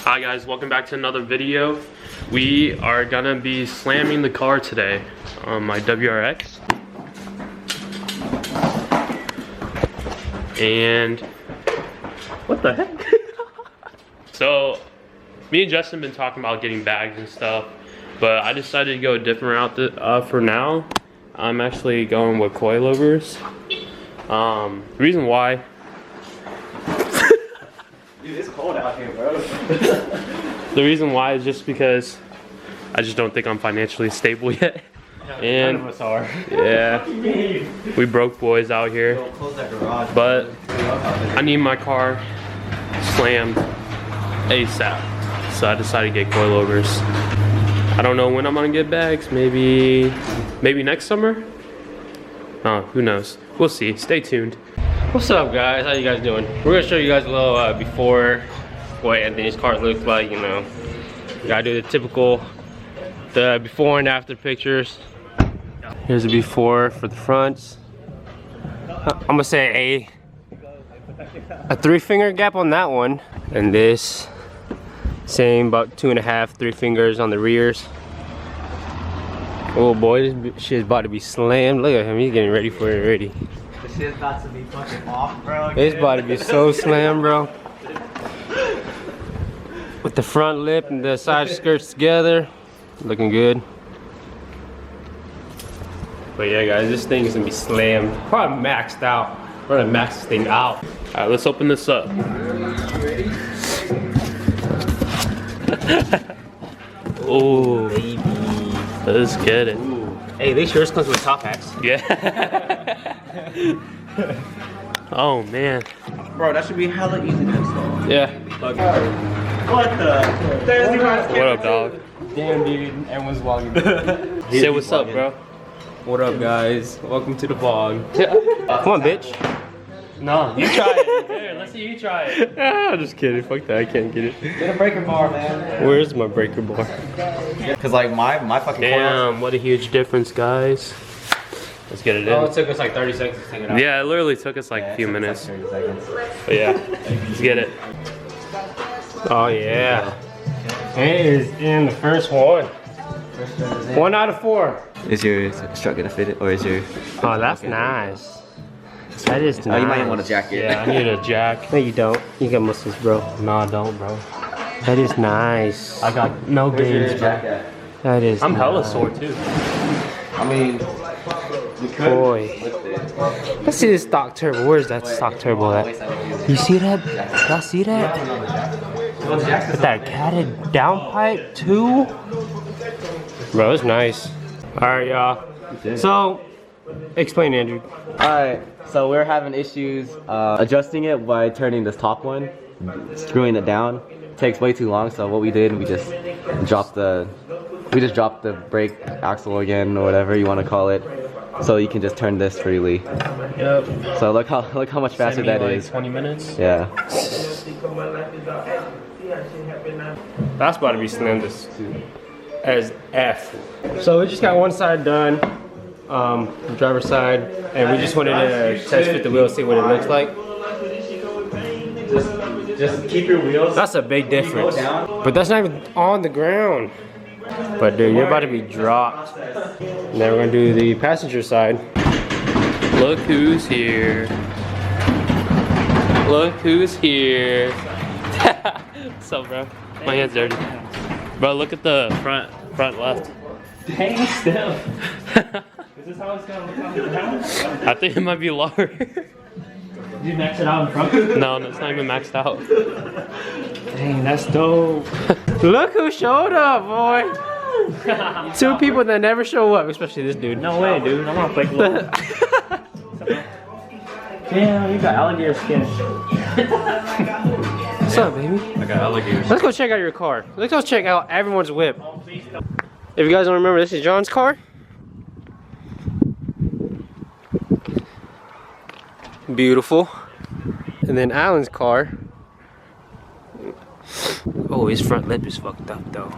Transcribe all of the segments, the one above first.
Hi guys, welcome back to another video. We are gonna be slamming the car today on my WRX. And what the heck? So me and Justin been talking about getting bags and stuff, but I decided to go a different route for now. I'm actually going with coilovers. The reason why, dude, it's cold out here, bro. the reason why is just because I just don't think I'm financially stable yet. And none of us are. Yeah, we broke boys out here. Close that garage. But I need my car slammed ASAP, so I decided to get coilovers. I don't know when I'm gonna get bags. Maybe next summer. Oh, who knows? We'll see. Stay tuned. What's up, guys? How you guys doing? We're gonna show you guys a little before what Anthony's car looks like. You know, you gotta do the typical, the before and after pictures. Here's the before for the fronts. I'm gonna say a 3-finger gap on that one, and this same about 2.5, 3 fingers on the rears. Oh boy, this shit is about to be slammed. Look at him, he's getting ready for it already. This shit's about to be fucking off, bro. It's about to be so slammed, bro. With the front lip and the side skirts together, looking good. But yeah, guys, this thing is gonna be slammed. Probably maxed out. We're gonna max this thing out. All right, let's open this up. Oh, Baby. let's get it. Hey, this yours comes with top hats. Yeah. Oh man. Bro, that should be hella easy to install. Yeah. What the? What up, dog? Damn, dude. Everyone's vlogging. Say what's up, bro. What up, guys? Welcome to the vlog. Come on, bitch. No, you try it. Here, let's see you try it. Ah, just kidding. Fuck that. I can't get it. Get a breaker bar, man. Where's my breaker bar? Cause like my fucking Damn, what a huge difference, guys. Let's get it Oh, in. it took us like 30 seconds to take it out. Yeah, it literally took us like a few minutes. 30 seconds. But yeah, let's get it. Oh, yeah. It is in the first one. 1 out of 4. Is your strut gonna fit it, or is your? Oh, that's nice. That is nice. Oh, you might want a jacket. Yeah, I need a jack. No, you don't. You got muscles, bro. No, I don't, bro. That is nice. I got no gains, bro. jacket? That is I'm nice. hella sore too. I mean, we could. Boy. Let's see this stock turbo. Where's that stock turbo at? You see that? Y'all see that? With that catted downpipe too? Bro, it's nice. Alright, y'all. So, explain, Andrew. Alright, so we're having issues adjusting it by turning this top one, screwing it down. It takes way too long, so what we did, we just dropped the brake axle again, or whatever you want to call it, so you can just turn this freely. Yep. So look how much faster that is. 20 minutes. Yeah. That's about to be slammed as F. So we just got one side done, the driver's side, and we just wanted to test fit the wheel, see what it looks like. Just keep your wheels. That's a big difference. But that's not even on the ground. But dude, you're about to be dropped. And then we're gonna do the passenger side. Look who's here. Look who's here. What's up, bro? My hand's dirty. Bro, look at the front left. Dang still. Is this how it's gonna look on the ground? I think it might be lower. Did you max it out in front? No, it's not even maxed out. Dang, that's dope. Look who showed up, boy. 2 people that never show up, especially this dude. No way, dude. I'm gonna play low. Damn, you got alligator skin. What's up, baby? I got alligators. Let's go check out your car. Let's go check out everyone's whip. If you guys don't remember, this is John's car. Beautiful. And then Alan's car. Oh, his front lip is fucked up though.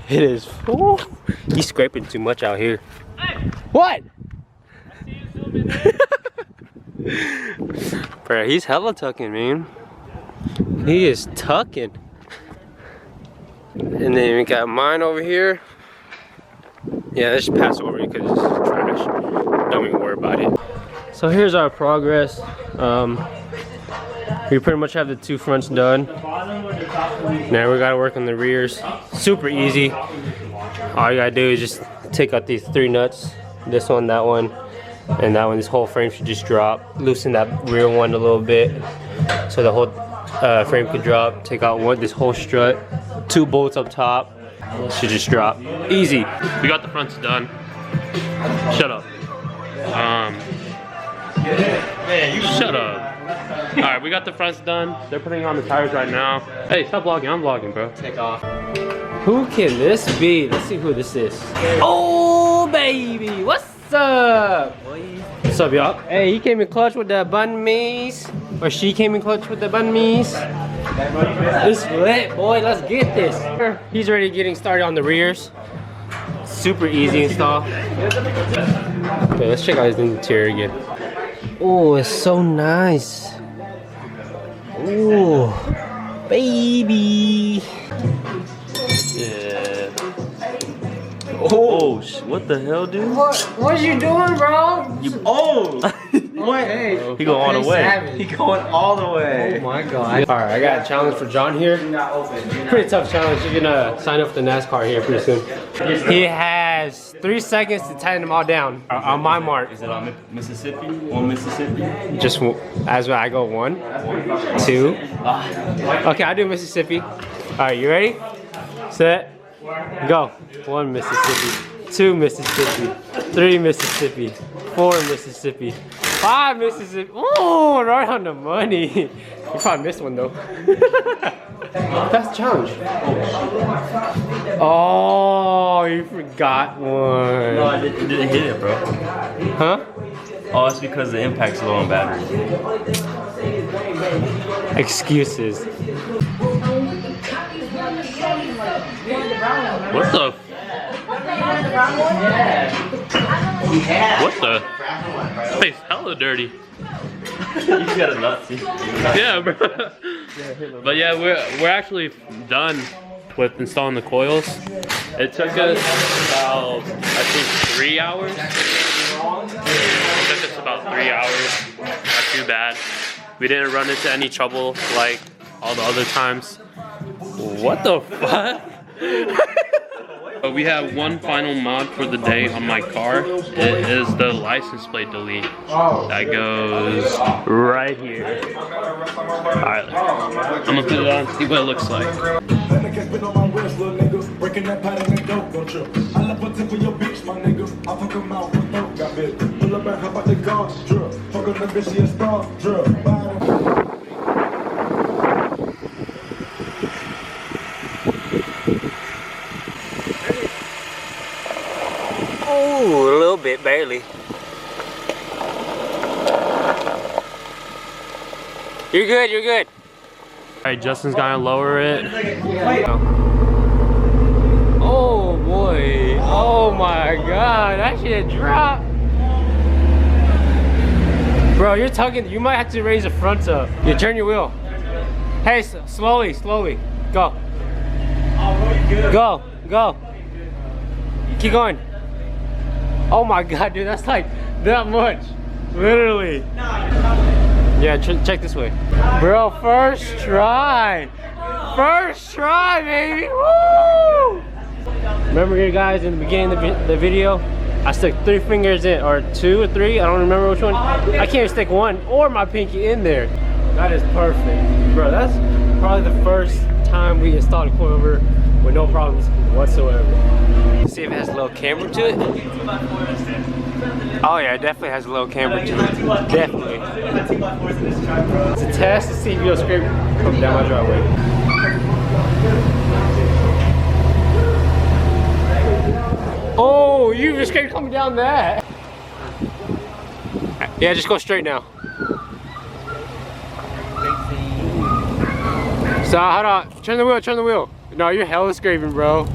It is full. He's scraping too much out here. Hey! What? I see you zooming in. Bro, he's hella tucking, man. He is tucking. And then we got mine over here. Yeah, let's just pass over because it's trash. Don't even worry about it. So here's our progress. We pretty much have the 2 fronts done. Now we gotta work on the rears. Super easy. All you gotta do is just take out these 3 nuts. This one, that one, and that one. This whole frame should just drop. Loosen that rear one a little bit so the whole frame could drop. Take out this whole strut. 2 bolts up top. Should just drop. Easy. We got the fronts done. Shut up. Shut up. Alright, we got the fronts done. They're putting on the tires right now. Hey, stop vlogging. I'm vlogging, bro. Take off. Who can this be? Let's see who this is. Oh, baby. What's up? What's up, y'all? Hey, he came in clutch with the bun me's. Or she came in clutch with the bun me's. It's lit, boy. Let's get this. He's already getting started on the rears. Super easy install. Okay, let's check out his interior again. Oh, it's so nice. Oh, baby. Yeah. Oh, what the hell, dude? What you doing, bro? What? Hey, He going all the way. He going all the way. Oh my god. Alright, I got a challenge for John here. Pretty tough challenge. You're gonna sign up for the NASCAR here pretty soon. He has 3 seconds to tighten them all down. On my mark. Is it on Mississippi? On Mississippi? Just as I go 1, 2. Okay, I do Mississippi. Alright, you ready? Set. Go. 1 Mississippi. 2 Mississippi. 3 Mississippi. 4 Mississippi. 5 Mississippi. Oh, right on the money. You probably missed one though. That's the challenge. Oh, you forgot one. No, I didn't hit it, bro. Huh? Oh, it's because the impact's low on battery. Excuses. What the? What the? Face hella dirty. You just got a nut, see? Yeah, bro. But yeah, we're actually done with installing the coils. It took us about, I think, 3 hours. It took us about 3 hours. Not too bad. We didn't run into any trouble like all the other times. What the fuck? But we have one final mod for the day on my car. It is the license plate delete. That goes right here. Alright, I'm gonna put it on and see what it looks like. Oh, a little bit, barely. You're good, you're good. Alright, Justin's gonna lower it. Oh boy. Oh my god, that shit dropped. Bro, you're tugging. You might have to raise the front up. You turn your wheel. Hey, slowly, slowly. Go. Go, go. Keep going. Oh my god, dude, that's like that much. Literally. Yeah, check this way. Bro, first try. First try, baby. Woo! Remember here, guys, in the beginning of the video, I stuck 3 fingers in, or 2 or 3, I don't remember which one. I can't stick 1 or my pinky in there. That is perfect. Bro, that's probably the first time we installed a coilover with no problems whatsoever. Let's see if it has a little camber to it. Oh yeah, it definitely has a little camber to it. Definitely. It's a test to see if you'll scrape come down my driveway. Oh, you just scraped coming down that. Yeah, just go straight now. So hold on, turn the wheel, turn the wheel. No, you're hella scraping, bro.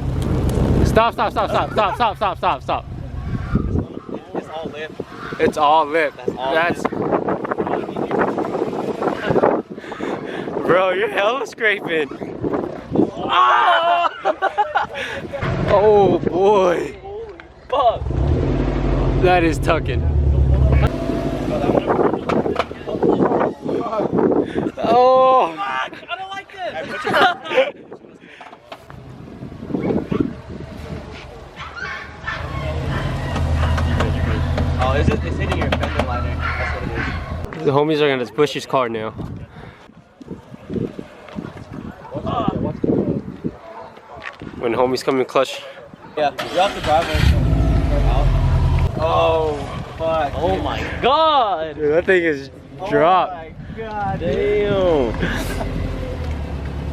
Stop, stop, stop, stop, stop, stop, stop, stop, stop. It's all lip. It's all lip. That's all That's Bro, you're hella scraping. Ah! Oh boy. Fuck. That is tucking. Oh. I don't like this. Oh, it's hitting your fender liner. That's what it is. The homies are gonna push his car now. When homies come in clutch. Yeah, you're off the driveway. Oh, fuck. Oh my god. Dude, that thing is dropped. Oh my god. Damn.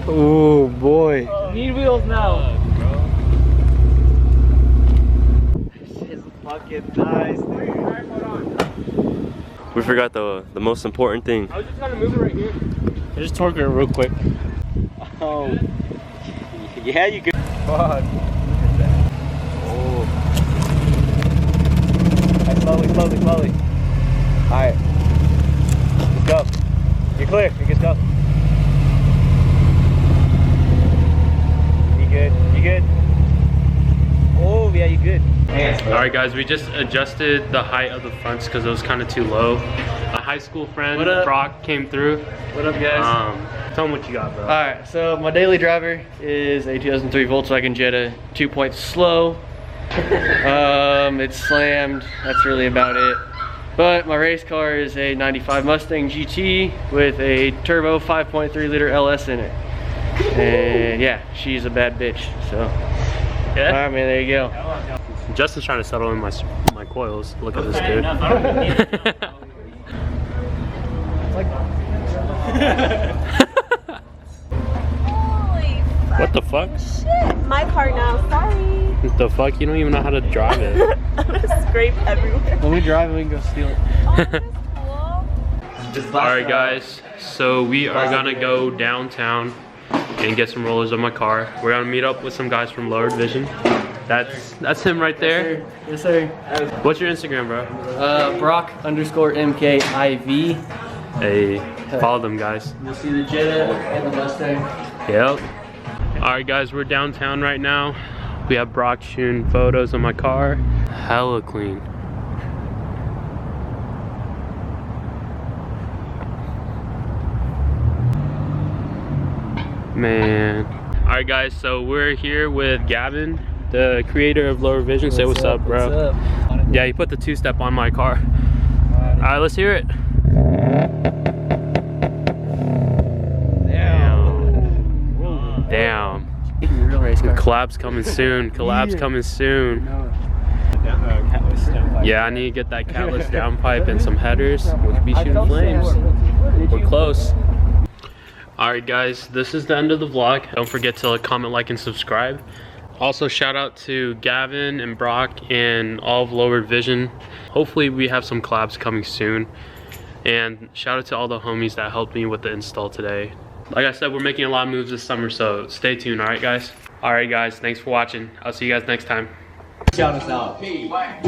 Oh boy. Need wheels now. This is fucking nice, dude. We forgot the most important thing. I was just gonna move it right here. Just torque it real quick. Oh. Yeah, you could. Fuck. Oh. Right, slowly. Alright. Let's go. You're clear. You can go. You good? Oh, yeah, you good. Alright guys, we just adjusted the height of the fronts because it was kind of too low. A high school friend, What up? Brock, came through. What up, guys? Tell him what you got, bro. Alright, so my daily driver is a 2003 Volkswagen Jetta 2-point slow. It's slammed, that's really about it. But my race car is a 95 Mustang GT with a turbo 5.3 liter LS in it. And yeah, she's a bad bitch, so. Yeah? Alright, man, there you go. Justin's trying to settle in my coils. Look at this dude. Holy What the fuck? shit. My car now, sorry. What the fuck? You don't even know how to drive it. I'm gonna scrape everywhere. When we drive, we can go steal it. Oh, that's cool. Alright guys, so we are gonna go downtown and get some rollers on my car. We're gonna meet up with some guys from Lowered Vision. That's him right there. Yes, sir. What's your Instagram, bro? Brock_MKIV. Hey, follow them guys. You'll see the Jetta and the Mustang. Yep. Alright guys, we're downtown right now. We have Brock shooting photos of my car. Hella clean. Man. Alright guys, so we're here with Gavin, the creator of Lowered Vision. Say what's up, bro. What's up? Yeah, he put the two-step on my car. Alright, let's hear it. Damn. Real race car. Collab's coming soon. Collab's coming soon. Yeah, I need to get that catless downpipe and some headers. We could be shooting flames. We're close. Alright guys, this is the end of the vlog. Don't forget to comment, like, and subscribe. Also shout out to Gavin and Brock and all of Lowered Vision. Hopefully we have some collabs coming soon. And shout out to all the homies that helped me with the install today. Like I said, we're making a lot of moves this summer, so stay tuned, alright guys? Alright guys, thanks for watching. I'll see you guys next time. Shout us out. People like,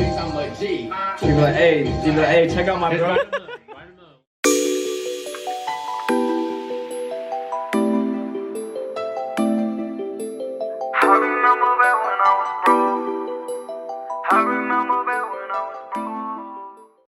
hey, check out my bro.